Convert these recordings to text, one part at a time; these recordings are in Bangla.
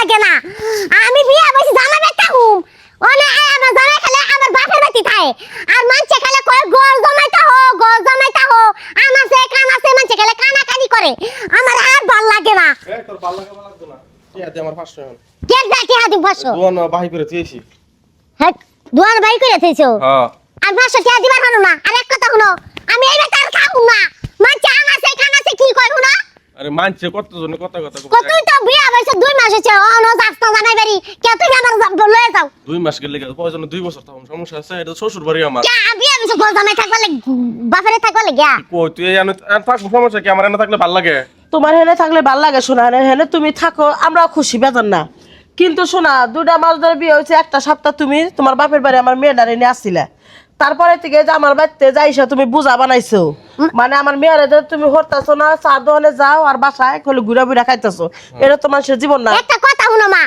লাগে না আমি বিয়া বসে জামাই বেটা হুম ওনে আমার জামাই খেলে আমার বাপের বাড়ি থাকে আর মানছে খেলে কয় গর জমাইতা হো আমাছে কানাছে মানছে খেলে কানা কানি করে আমার আর ভাল লাগে না তোর ভালো লাগে না লাগতো না কি আছে আমার 500 এখন কে দেখি হাদি বসো দুয়ান বাহি করে দিয়েছি হ্যাঁ দুয়ার বাই করে থেছো হ্যাঁ আর 500 টাকা দিবার হানো না আর এক কথা শুনো আমি এই বেটার খাবো না মানছে আনাছে কানাছে কি কইবো না আরে মানছে কতজন কথা কতই তো বিয়া বয়সে 2 মাস হচ্ছে অন যাস্তা জানাই বাড়ি কে তুই আমার লয়ে যাও 2 মাস গেলে প্রয়োজন 2 বছর তখন সমস্যা আছে এটা শ্বশুর বাড়ি আমার কে বিয়া বয়সে গোল জামাই থাকবা লাগে বাপেরে থাকবা লাগে কই তুই এনে থাকবো সমস্যা কি আমার এনে থাকলে ভালো লাগে তোমার হেনে থাকলে ভাল লাগে শোনা হেনে তুমি থাকো আমরাও খুশি বেজান না কিন্তু শোনা 2টা মাস ধরে বিয়ে হয়েছে একটা সপ্তাহ তুমি তোমার বাপের বাড়ি আমার মেয়েটারে নিয়ে আসছিলে তারপরে থেকে যে আমার বাড়িতে যাইছো তুমি বুঝা বানাইছো মানে আমার মেয়েরে যে তুমি হরতাছো না চা দোকানে যাও আর বাসায় কলে ঘুরা ঘুরা খাইতেছো এটা তো মানুষের জীবন না একটা কথা শুনো মা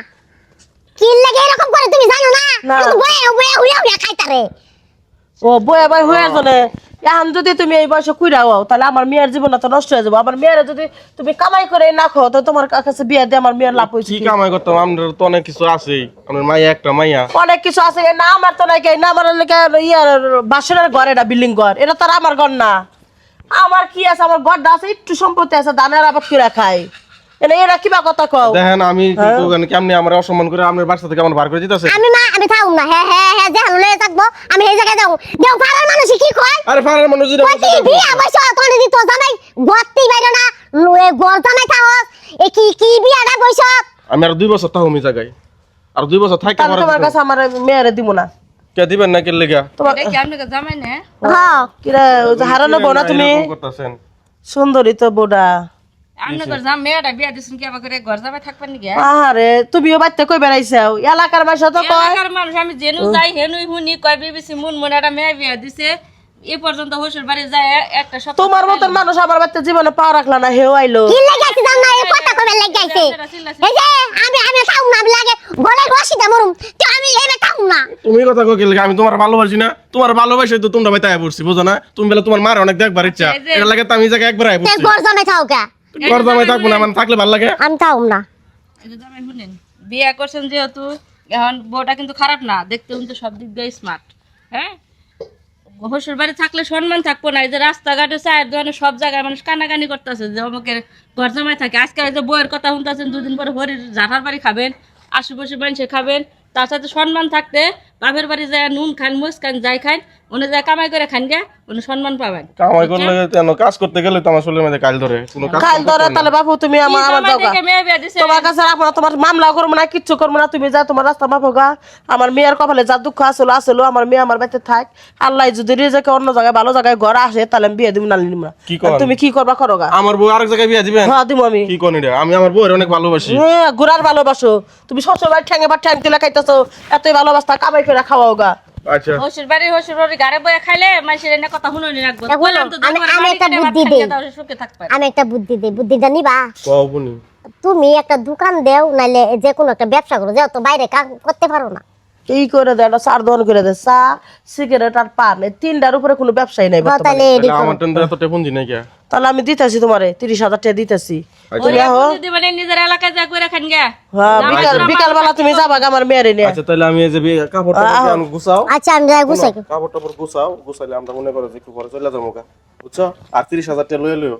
কি লাগে এরকম করে তুমি জানো না শুধু বয়ে বয়ে উড়া খাইতারে ও বয়ে বয়ে হয়ে জনে এখন যদি তুমি এই বয়সে কুইরা হও তাহলে আমার মেয়ের জীবনটা তো নষ্ট হয়ে যাবো আমার মেয়েরে যদি তুমি কামাই করে না খাও তো তোমার কাছে বিয়ে দিয়ে আমার মেয়ের লাভ হয়েছে কি কামাই করতাম আমাদের তো অনেক কিছু আছেই আমার মাইয়া একটা মাইয়া অনেক কিছু আছে না আমার তো নাই না আমার ইয়ার বাসনের ঘর এটা বিল্ডিং ঘর এটা তো আর আমার ঘর না আমার কি আছে আমার ঘরটা আছে একটু সম্পত্তি আছে ধানের আবাদ করে খাই এরা কিবা কথা কও দেখেন আমি কিন্তু কেমনি আমার অসম্মান করে আমার বাসা থেকে আমার বার করে দিতেছে আমি থাকুম না হ্যাঁ হ্যাঁ হ্যাঁ যে হাললে থাকবো আমি এই জায়গায় যাবো দেও পাড়ার মানুষ কি কয় আরে ফারার মানুষ যদি কই বিয়া বয়সে তোনে দিত জামাই গত্তি বাইরে না লয়ে গর জামাই থাকস এ কি কি বিয়াটা বয়সে আমি আর 2 বছর থাকো আমি জায়গায় আর 2 বছর থাকি তাহলে তোমার কাছে আমার মেয়েরে দিব না কে দিবেন না কে লেগা তোমার এটা কি আপনাকে জামাই না হ্যাঁ কিরা হারানো বোনা তুমি এরকম করতেছেন সুন্দরী তো বোডা আপনাকে জাম মেয়েটা বিয়া দিছেন কি আমাকে ঘর জামাই থাকবেন নাকি আরে তুমিও বাড়িতে কই বেড়াইছাও এলাকার বাসা তো কয় এলাকার মানুষ আমি জেনু যাই হেনুই হুনি কয় বিবিসি মুন একটা মেয়ে বিয়া দিছে এই পর্যন্ত শ্বশুর বাড়ি যায় একটা সপ্তাহ তোমার মতন মানুষ আমার বাড়িতে জীবনে পা রাখলা না হেও আইলো কি লাগাইছে জান না এই কথা কবে লাগাইছে এই যে আমি থাকুম না আমি লাগে গলে রশি দে মরুম তো আমি এনে থাকুম না তুমি কথা কই লেগা আমি তোমার ভালোবাসি না তোমার ভালোবাসি তো তোমরা বাইতে আয় পড়ছি বুঝো না তুমি বলে তোমার মার অনেক দেখবার ইচ্ছা এর লাগে তো আমি জায়গা একবার আয় তে পড়ছি গর জামাই থাও কে ঘর জামাই থাকবো না মানে থাকলে ভালো লাগে আমি থাকুম না এই যে জামাই শুনেন বিয়া করছেন যেহেতু এখন বউটা কিন্তু খারাপ না দেখতে কিন্তু সব দিক দিয়ে স্মার্ট হ্যাঁ শ্বশুর বাড়ি থাকলে সম্মান থাকবো না এই যে রাস্তাঘাটে চায়ের দোকানে সব জায়গায় মানুষ কানাকানি করতেছে যে আমাকে ঘর জামাই থাকে আজকে এই যে বইয়ের কথা শুনতেছেন 2 দিন পরে হরির জাঠার বাড়ি খাবেন আশেপাশে মানুষে খাবেন তার সাথে সম্মান থাকতে বাপের বাড়ি যায় নুন খান মুস খান যাই খান উনি যায় কামাই করে খান গে উনি সম্মান পাবেন কামাই করলে কেন কাজ করতে গেলে তো আমার শরীরের মধ্যে কাল ধরে কোনো কাজ কাল ধরে তাহলে বাপু তুমি আমার আমার জামাই দাও থেকে মেয়ে বিয়া দিছে তোমার কাছে রাখবো না তোমার মামলা করবো না কিচ্ছু করবো না তুমি যা তোমার রাস্তা মাপো গা আমার মেয়ের কপালে যা দুঃখ আসলো আমার মেয়ে আমার বাড়িতে থাক আল্লাহ যদি রেজেকে অন্য জায়গায় ভালো জায়গায় ঘর আসে তাহলে আমি বিয়ে দিব না নিব না কি করেন? আর তুমি কি করবা করো গা আমার বউ আরেক জায়গায় বিয়া দিবেন হ্যাঁ দিব আমি কি কোন এটা আমি আমার বউয়ের অনেক ভালোবাসি হ্যাঁ ঘুরার ভালোবাসো তুমি সবসময় বাড়ি ঠ্যাঙে বা ঠ্যাং তুলে খাইতেছো এতই ভালোবাসা কামাই করে খাওয়াও গা আচ্ছা শ্বশুর বাড়ি গাড়ে বয়ে খাইলে মানুষের এনে কথা শুনুনি রাখবো দেখো, বললাম তো আমি- দরকার আমি বাড়ি একটা করে ভাত বুদ্ধি খাইয়ে দেই। দাও, সুখে থাকবে আমি একটা বুদ্ধি দেই বুদ্ধিটা নিবা কও বুনি তুমি একটা দোকান দেও নাইলে যে কোনো একটা ব্যবসা করো যাও তো বাইরে কাজ করতে পারো না এই করে দেয় চার দোকান করে দেয় চা সিগারেট আর পান এই 3টার উপরে কোনো ব্যবসায়ী নাই বর্তমানে। তাহলে এডি তাহলে করো আমার টেন্ডার এত টেপন দিই না কি তাহলে আমি দিতেছি তোমারে 30,000 টাকা দিতেছি তুমি ওরে আহো বুদ্ধি দিবেন নিজের এলাকায় যা করে খান গে হ্যাঁ বিকাল বেলা তুমি যাবা গা আমার মেয়েরে নিয়ে আচ্ছা তাহলে আমি এই যে কাপড়টা আমি গুছাও আচ্ছা আমি যাই গুছাই কাপড় টাপড় গুছাও গুছাইলে আমরা মনে করো যে একটু ঘরে চলে যাবো বুঝছো আর 30,000 টাকা লয়ে লইও